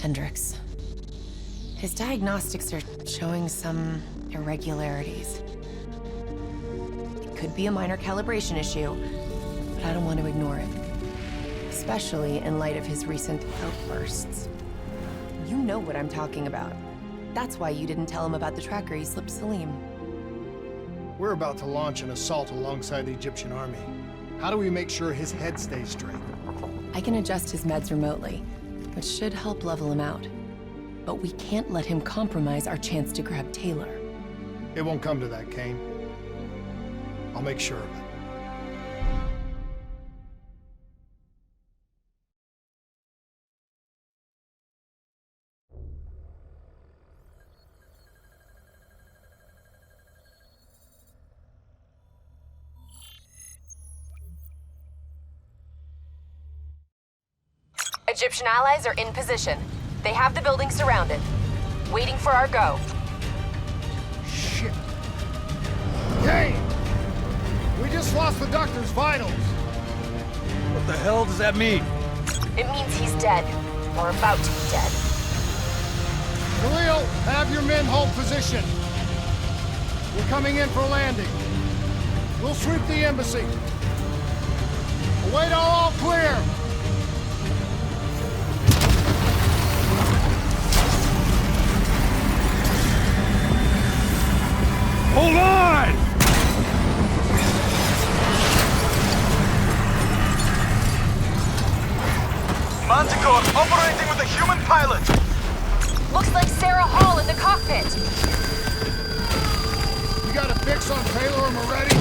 Hendricks. His diagnostics are showing some irregularities. It could be a minor calibration issue, but I don't want to ignore it. Especially in light of his recent outbursts. You know what I'm talking about. That's why you didn't tell him about the tracker he slipped Salim. We're about to launch an assault alongside the Egyptian army. How do we make sure his head stays straight? I can adjust his meds remotely, which should help level him out. But we can't let him compromise our chance to grab Taylor. It won't come to that, Kane. I'll make sure of it. Egyptian allies are in position. They have the building surrounded. Waiting for our go. Shit. Kane! We just lost the doctor's vitals. What the hell does that mean? It means he's dead. Or about to be dead. Khalil, have your men hold position. We're coming in for landing. We'll sweep the embassy. Await all clear. Hold on! Manticore operating with a human pilot! Looks like Sarah Hall in the cockpit! You got a fix on Taylor and Moretti?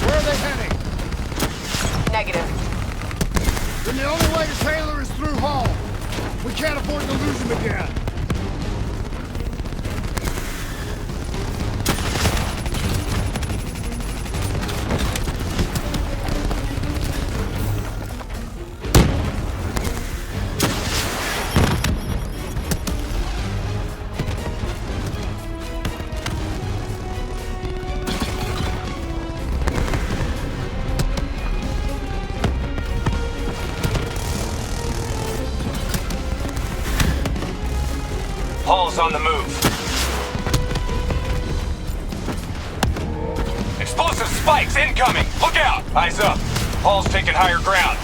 Where are they heading? Negative. Then the only way to Taylor is through Hall. We can't afford to lose him again. Hall's on the move. Explosive spikes incoming! Look out! Eyes up. Hall's taking higher ground.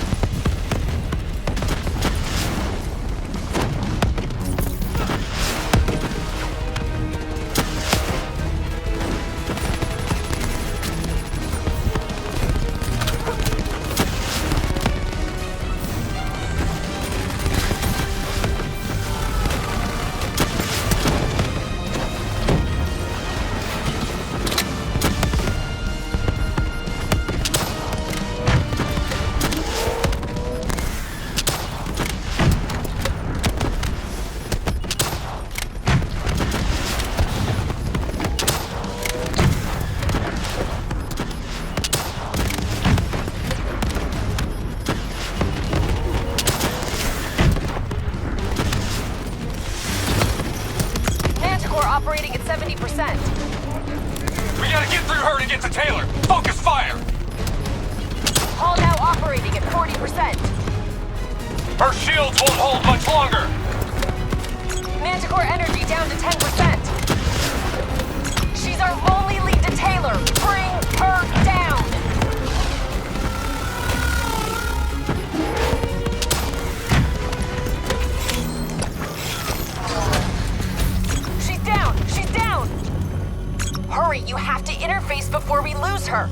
Operating at 70%. We gotta get through her to get to Taylor! Focus fire! Hall now operating at 40%. Her shields won't hold much longer! Manticore energy down to 10%. She's our only lead to Taylor. Bring her down! She's down! Hurry, you have to interface before we lose her!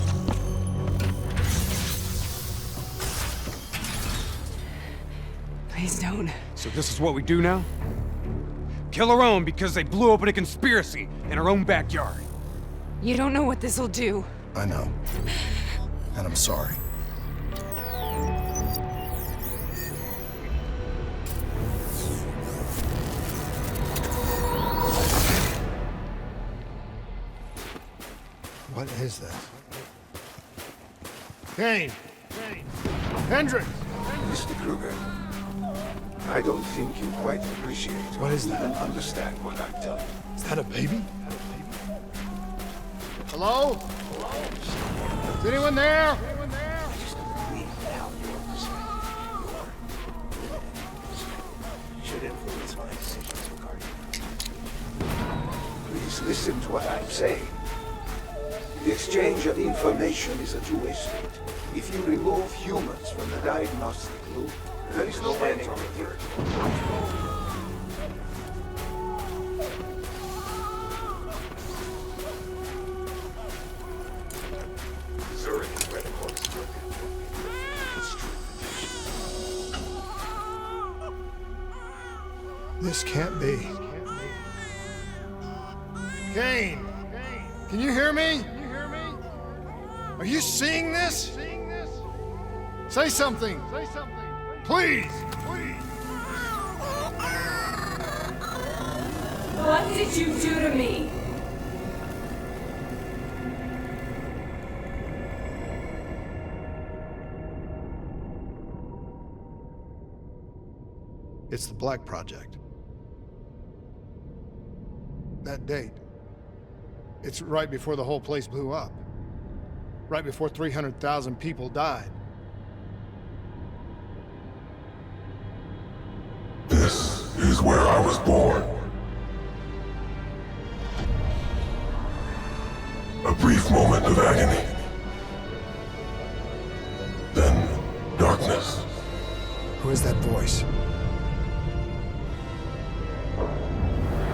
Please don't. So this is what we do now? Kill our own because they blew open a conspiracy in our own backyard. You don't know what this'll do. I know. And I'm sorry. What is this? Kane! Hendricks! Mr. Kruger, I don't think you quite appreciate What is that? and understand what I'm telling you. Is that a baby? Hello? Is anyone there? Should influence Listen to what I'm saying. The exchange of information is a two-way street. If you remove humans from the diagnostic loop, there is no end to it. Zurich is where the corpse broke. It's true. This can't be. Kane! Can you hear me? Are you seeing this? Say something! Please! What did you do to me? It's the Black Project. That date. It's right before the whole place blew up. Right before 300,000 people died. This is where I was born. A brief moment of agony. Then, darkness. Who is that voice?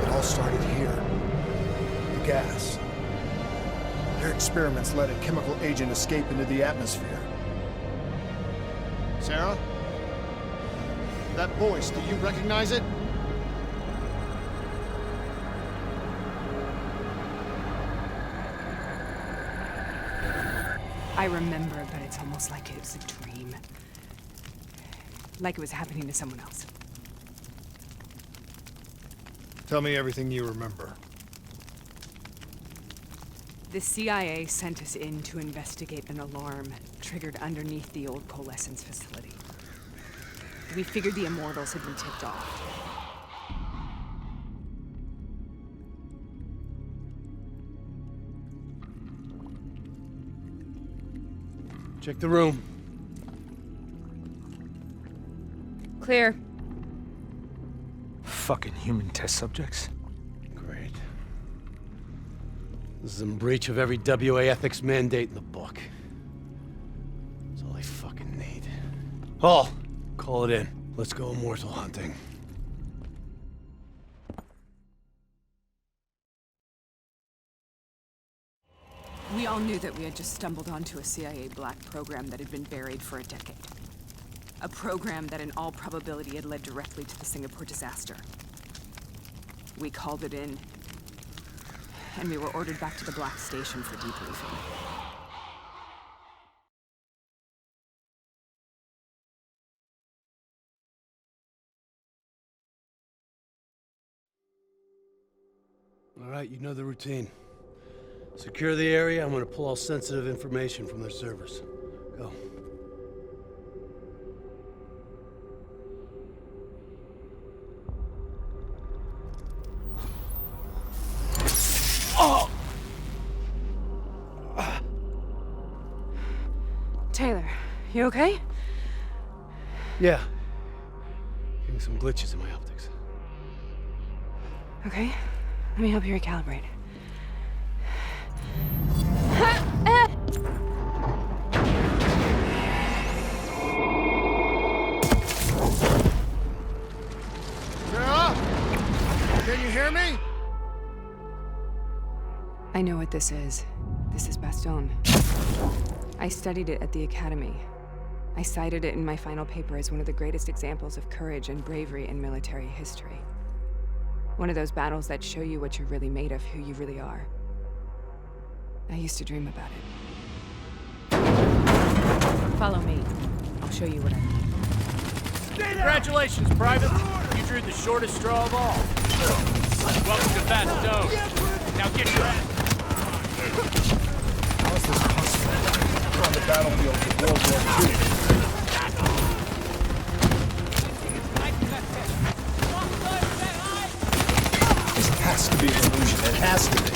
It all started here. The gas. Their experiments let a chemical agent escape into the atmosphere. Sarah? That voice, do you recognize it? I remember, but it's almost like it was a dream. Like it was happening to someone else. Tell me everything you remember. The CIA sent us in to investigate an alarm triggered underneath the old coalescence facility. We figured the Immortals had been tipped off. Check the room. Clear. Fucking human test subjects. Great. This is in breach of every WA ethics mandate in the book. That's all I fucking need. Hall, call it in. Let's go immortal hunting. We all knew that we had just stumbled onto a CIA black program that had been buried for a decade. A program that in all probability had led directly to the Singapore disaster. We called it in, and we were ordered back to the Black Station for debriefing. All right, you know the routine. Secure the area. I'm gonna pull all sensitive information from their servers. Go. Taylor, you okay? Yeah. Getting some glitches in my optics. Okay, let me help you recalibrate. Sarah? Can you hear me? I know what this is. This is Bastion. I studied it at the Academy. I cited it in my final paper as one of the greatest examples of courage and bravery in military history. One of those battles that show you what you're really made of, who you really are. I used to dream about it. Follow me. I'll show you what I mean. Congratulations, Private. You drew the shortest straw of all. Welcome to Bastion. Now get your ass. How is this possible? We're on the battlefield of World War II. This has to be an illusion. It has to be.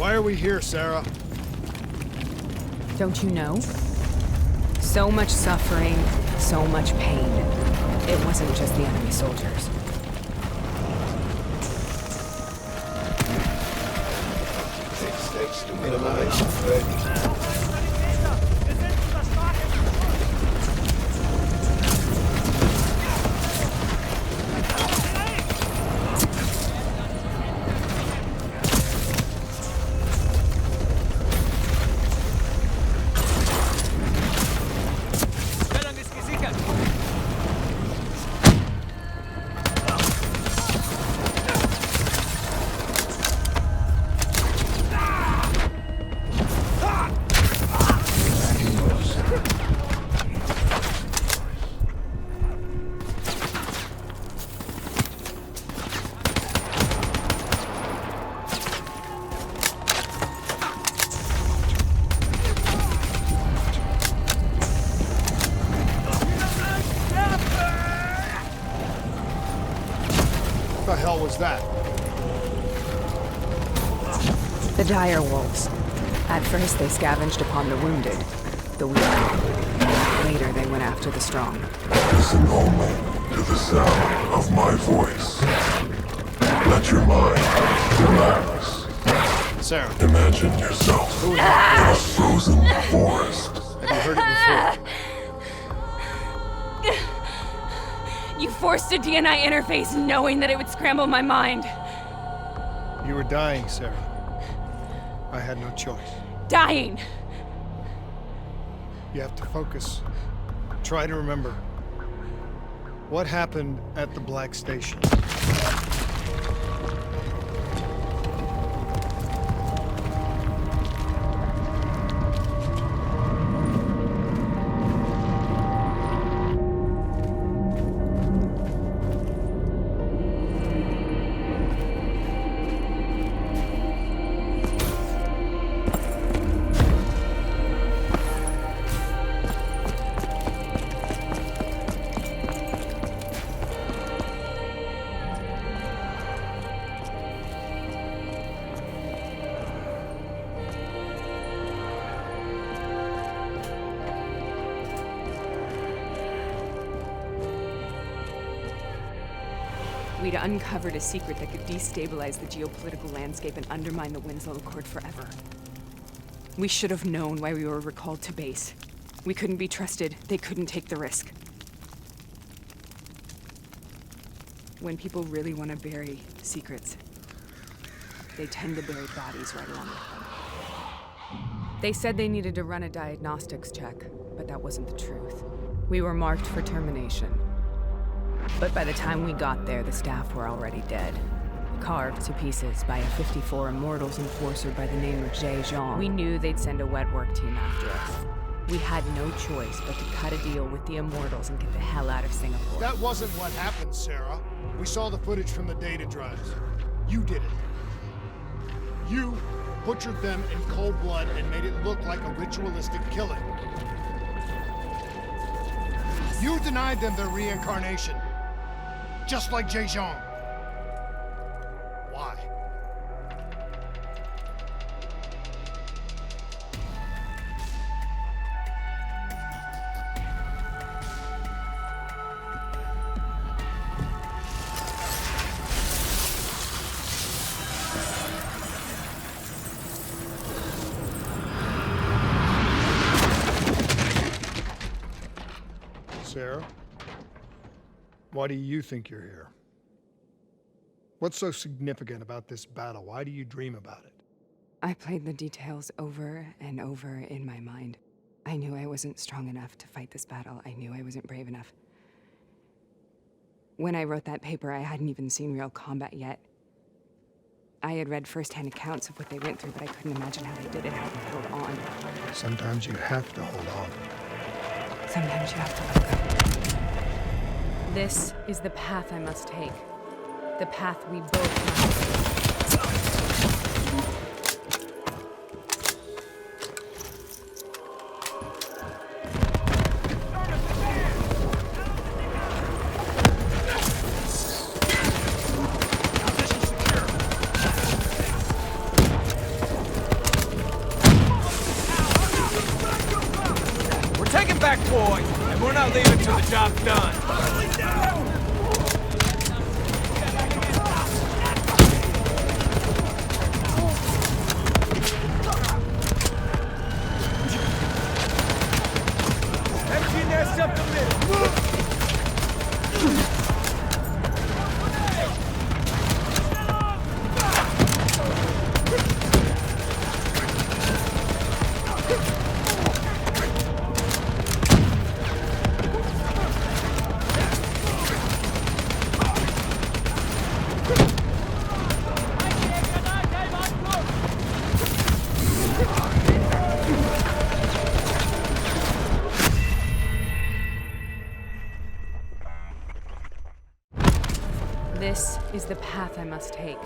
Why are we here, Sarah? Don't you know? So much suffering, so much pain. It wasn't just the enemy soldiers. Take steps to minimize the threat. What the hell was that? The dire wolves. At first they scavenged upon the wounded, the weak. Later they went after the strong. Listen only to the sound of my voice. Let your mind relax. Sarah, Imagine yourself in a frozen forest. have you heard it before? You forced a DNI interface knowing that it would scramble my mind. You were dying, Sarah. I had no choice. Dying. You have to focus. Try to remember. What happened at the Black Station? We'd uncovered a secret that could destabilize the geopolitical landscape and undermine the Winslow Accord forever. We should have known why we were recalled to base. We couldn't be trusted. They couldn't take the risk. When people really want to bury secrets, they tend to bury bodies right along with them. They said they needed to run a diagnostics check, but that wasn't the truth. We were marked for termination. But by the time we got there, the staff were already dead. Carved to pieces by a 54 Immortals enforcer by the name of Jay Jean. We knew they'd send a wet work team after us. We had no choice but to cut a deal with the Immortals and get the hell out of Singapore. That wasn't what happened, Sarah. We saw the footage from the data drives. You did it. You butchered them in cold blood and made it look like a ritualistic killing. You denied them their reincarnation. Just like Jay Jean. Why? Sarah, why do you think you're here? What's so significant about this battle? Why do you dream about it? I played the details over and over in my mind. I knew I wasn't strong enough to fight this battle. I knew I wasn't brave enough. When I wrote that paper, I hadn't even seen real combat yet. I had read first-hand accounts of what they went through, but I couldn't imagine how they did it, how they held on. Sometimes you have to hold on. Sometimes you have to let go. This is the path I must take. The path we both must take. We're taking back Boy, and we're not leaving till the job's done. Empty nest up the middle. This is the path I must take.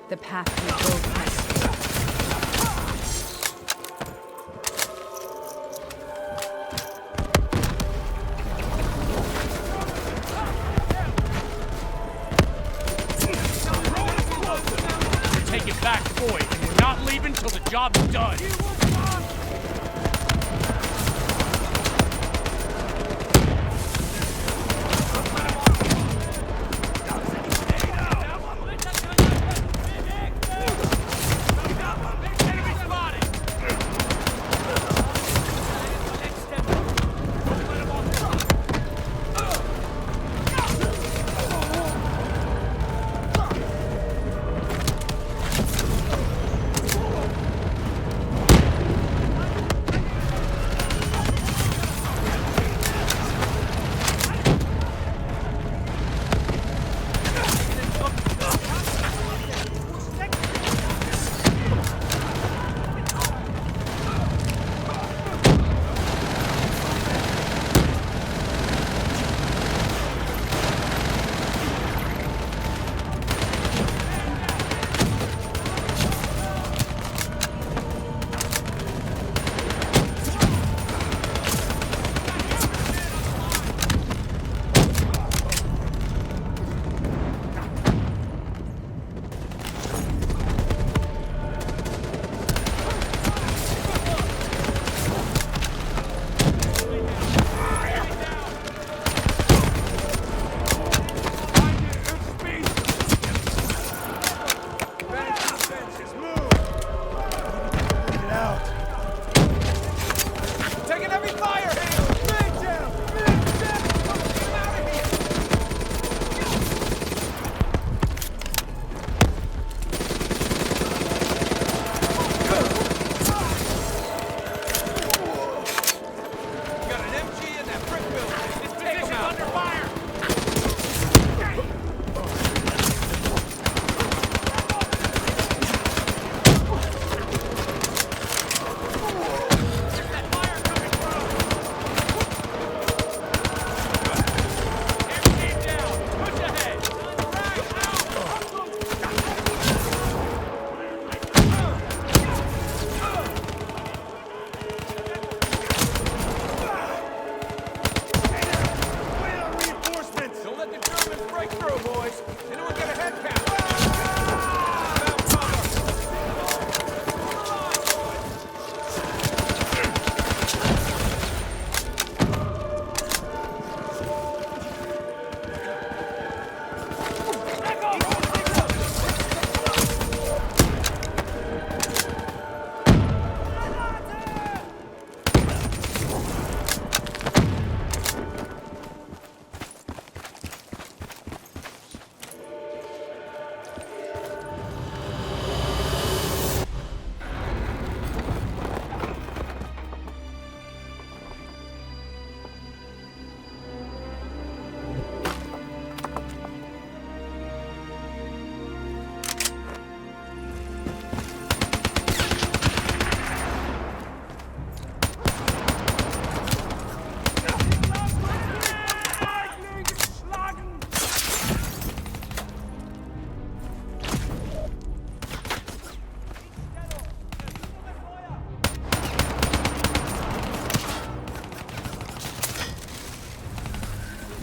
The path we both must take. We're taking back Boy, and we're not leaving till the job's done.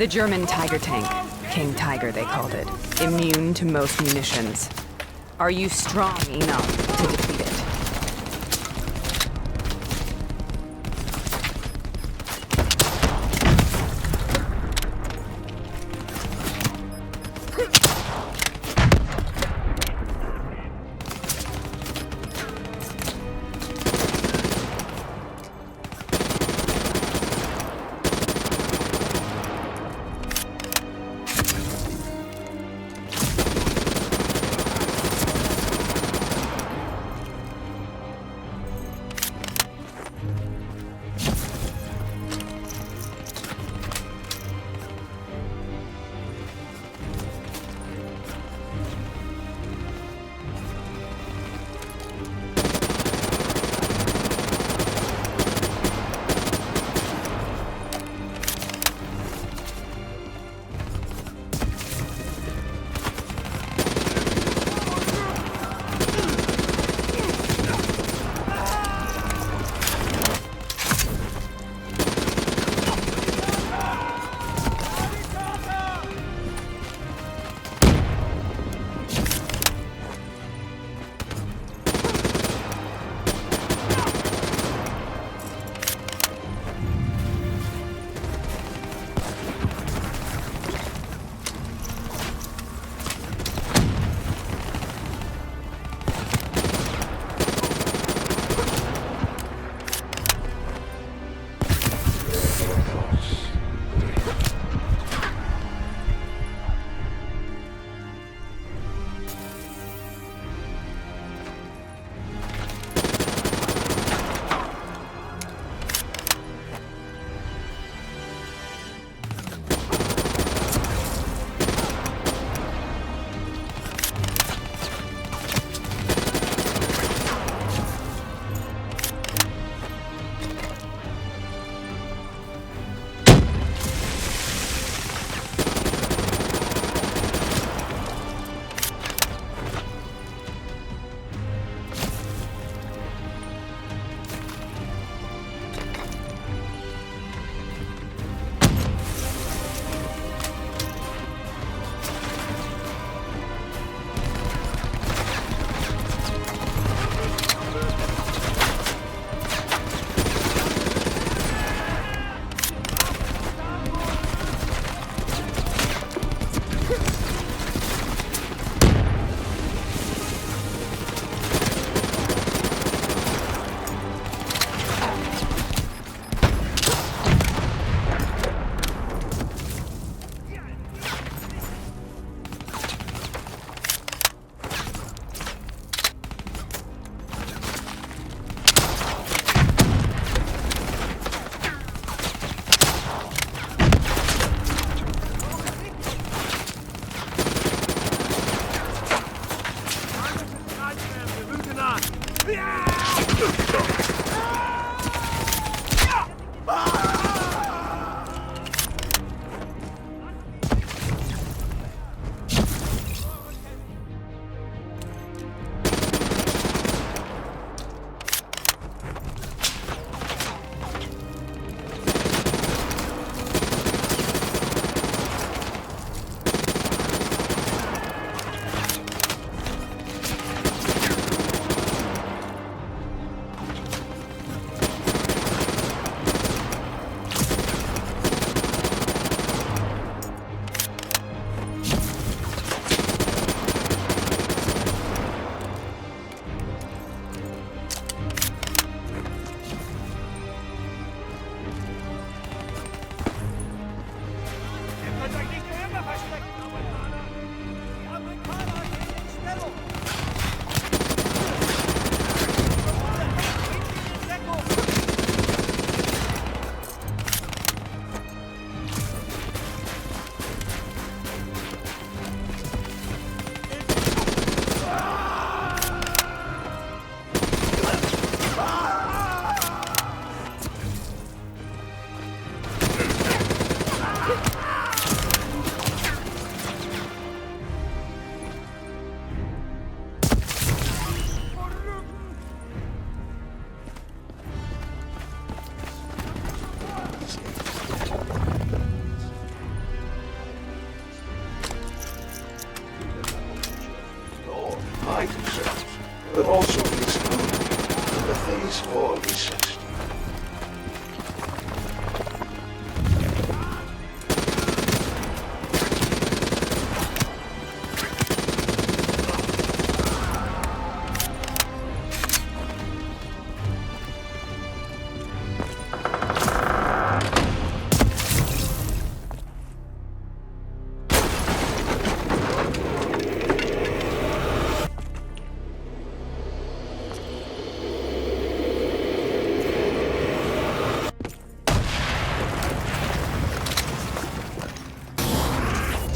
The German Tiger tank. King Tiger, they called it. Immune to most munitions. Are you strong enough to defeat it?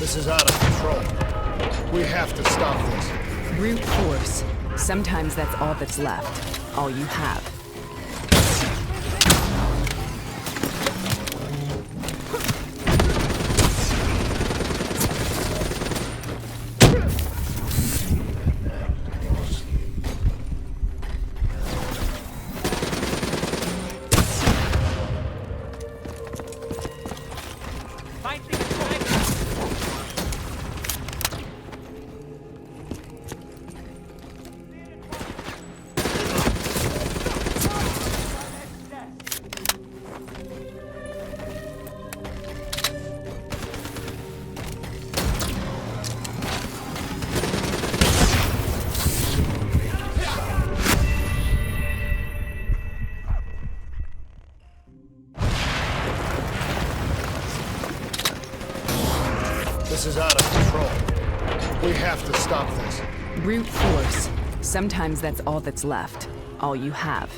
This is out of control. We have to stop this. Brute force. Sometimes that's all that's left. All you have. This is out of control. We have to stop this. Brute force. Sometimes that's all that's left. All you have.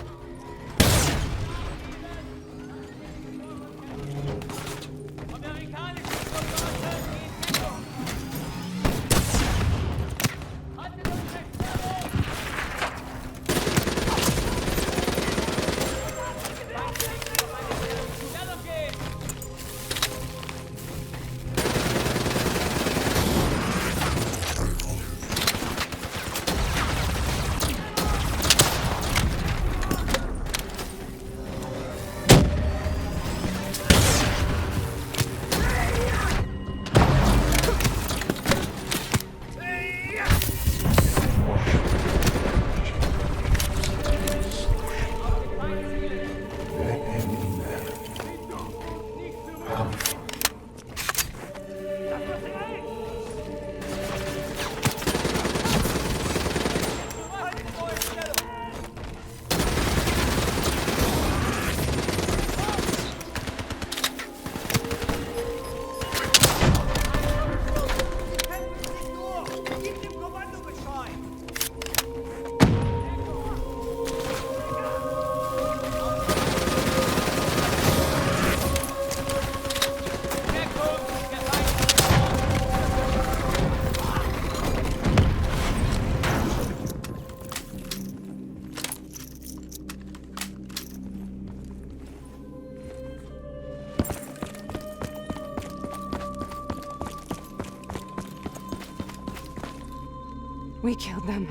We killed them.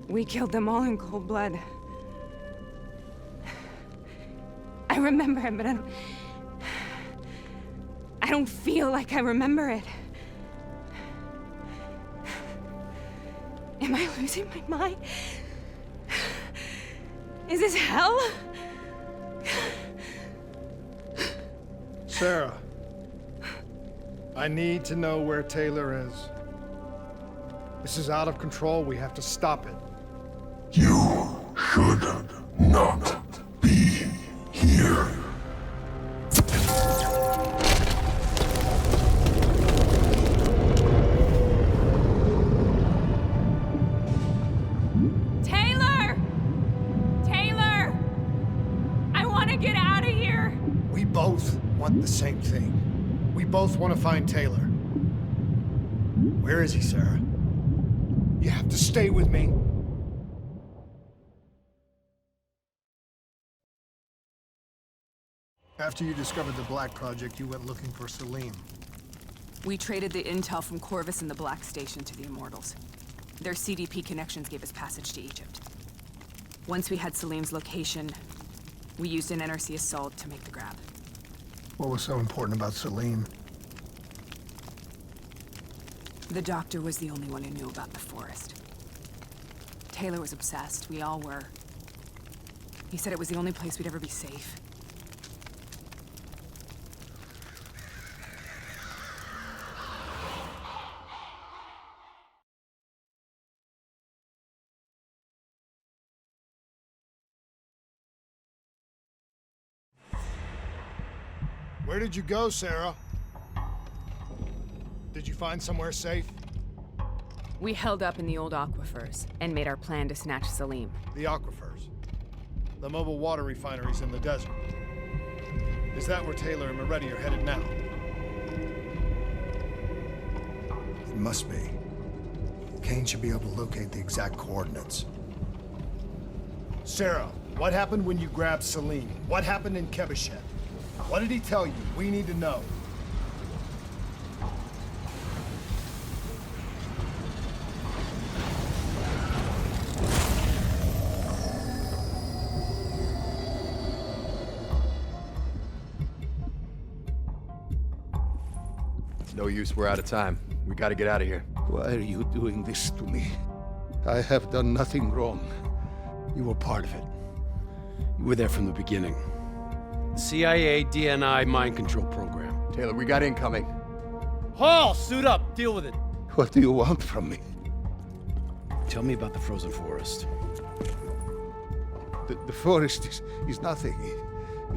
We killed them all in cold blood. I remember it, but I don't feel like I remember it. Am I losing my mind? Is this hell? Sarah, I need to know where Taylor is. This is out of control. We have to stop it. You should not be here. Taylor! Taylor! I want to get out of here! We both want the same thing. We both want to find Taylor. Where is he, Sarah? You have to stay with me. After you discovered the Black Project, you went looking for Salim. We traded the intel from Corvus and the Black Station to the Immortals. Their CDP connections gave us passage to Egypt. Once we had Salim's location, we used an NRC assault to make the grab. What was so important about Salim? The doctor was the only one who knew about the forest. Taylor was obsessed. We all were. He said it was the only place we'd ever be safe. Where did you go, Sarah? Did you find somewhere safe? We held up in the old aquifers and made our plan to snatch Salim. The aquifers. The mobile water refineries in the desert. Is that where Taylor and Moretti are headed now? must be. Kane should be able to locate the exact coordinates. Sarah, what happened when you grabbed Celine? What happened in Kebashet? What did he tell you? We need to know. No use, we're out of time. We gotta get out of here. Why are you doing this to me? I have done nothing wrong. You were part of it. You were there from the beginning. CIA, DNI, mind control program. Taylor, we got incoming. Hall, suit up, deal with it. What do you want from me? Tell me about the frozen forest. The forest is nothing.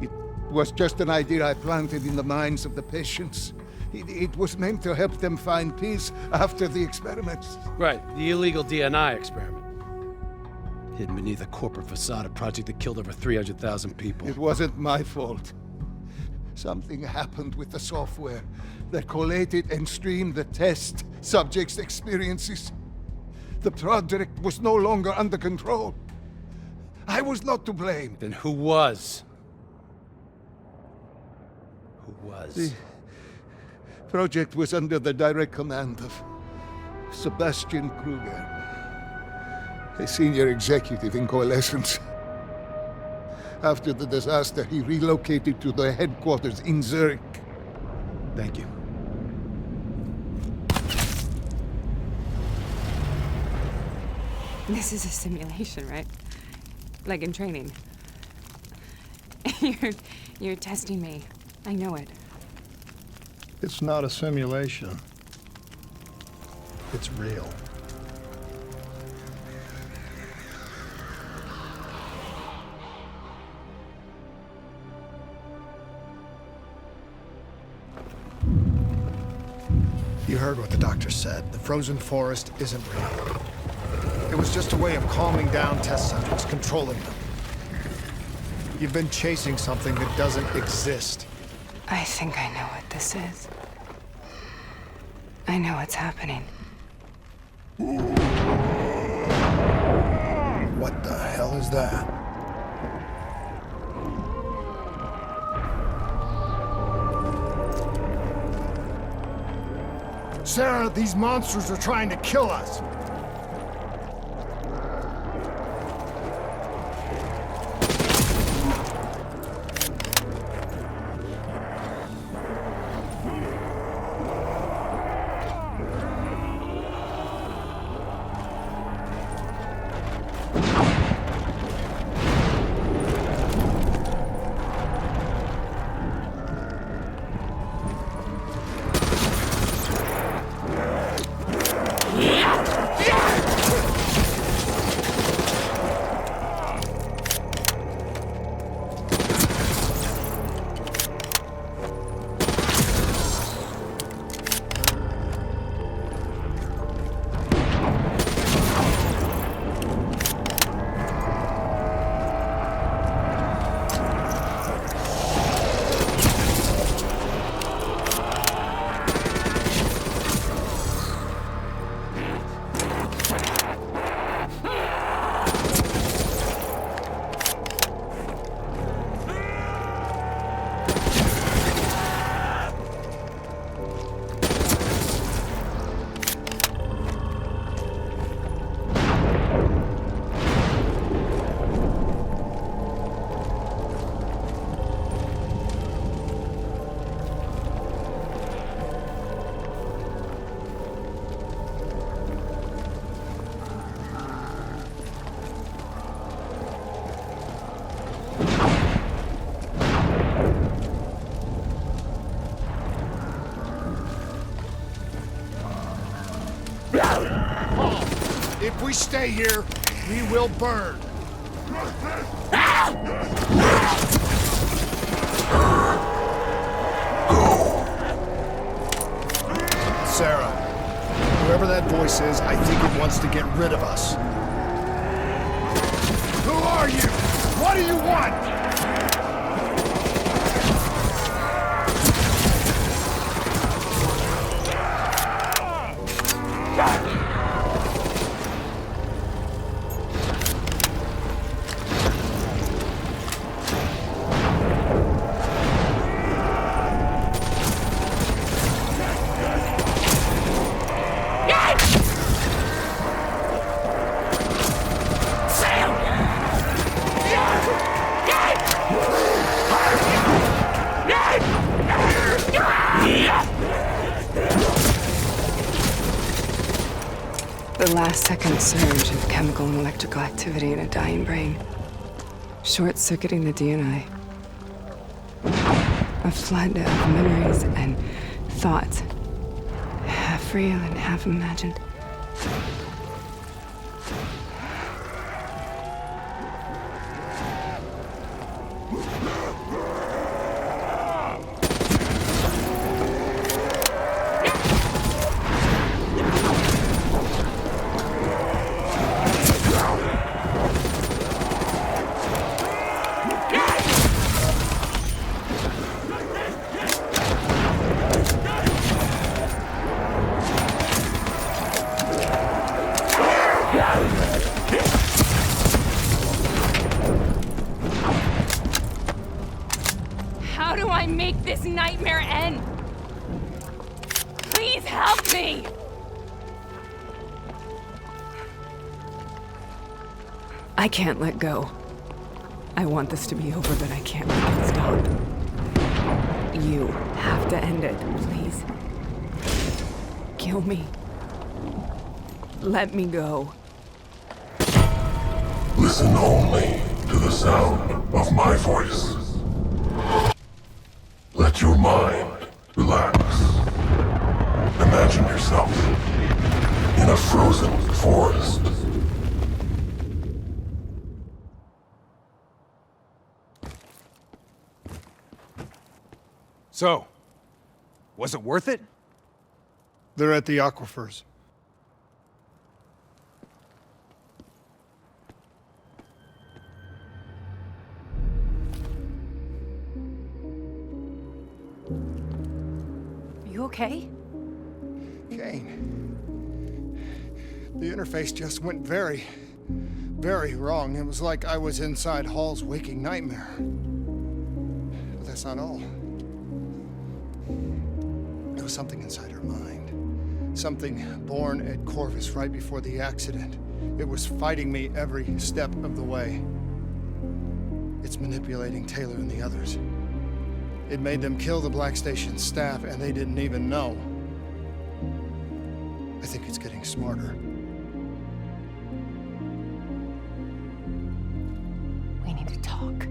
It was just an idea I planted in the minds of the patients. It was meant to help them find peace after the experiments. Right, the illegal DNI experiment. Hidden beneath a corporate facade, a project that killed over 300,000 people. It wasn't my fault. Something happened with the software that collated and streamed the test subjects' experiences. The project was no longer under control. I was not to blame. Then who was? Who was? The project was under the direct command of Sebastian Kruger, a senior executive in Coalescence. After the disaster, he relocated to the headquarters in Zurich. Thank you. This is a simulation, right? Like in training. You're testing me. I know it. It's not a simulation. It's real. You heard what the doctor said. The frozen forest isn't real. It was just a way of calming down test subjects, controlling them. You've been chasing something that doesn't exist. I think I know what this is. I know what's happening. What the hell is that? Sarah, these monsters are trying to kill us. If we stay here, we will burn. Sarah, whoever that voice is, I think it wants to get rid of us. Who are you? What do you want? The last-second surge of chemical and electrical activity in a dying brain. Short-circuiting the DNA. A flood of memories and thoughts. Half real and half imagined. How do I make this nightmare end? Please help me! I can't let go. I want this to be over, but I can't make it stop. You have to end it, please. Kill me. Let me go. Listen only to the sound of my voice. Let your mind relax. Imagine yourself in a frozen forest. So, was it worth it? They're at the aquifers. You okay? Kane. The interface just went very, very wrong. It was like I was inside Hall's waking nightmare. But that's not all. There was something inside her mind. Something born at Corvus right before the accident. It was fighting me every step of the way. It's manipulating Taylor and the others. It made them kill the Black Station staff, and they didn't even know. I think it's getting smarter. We need to talk.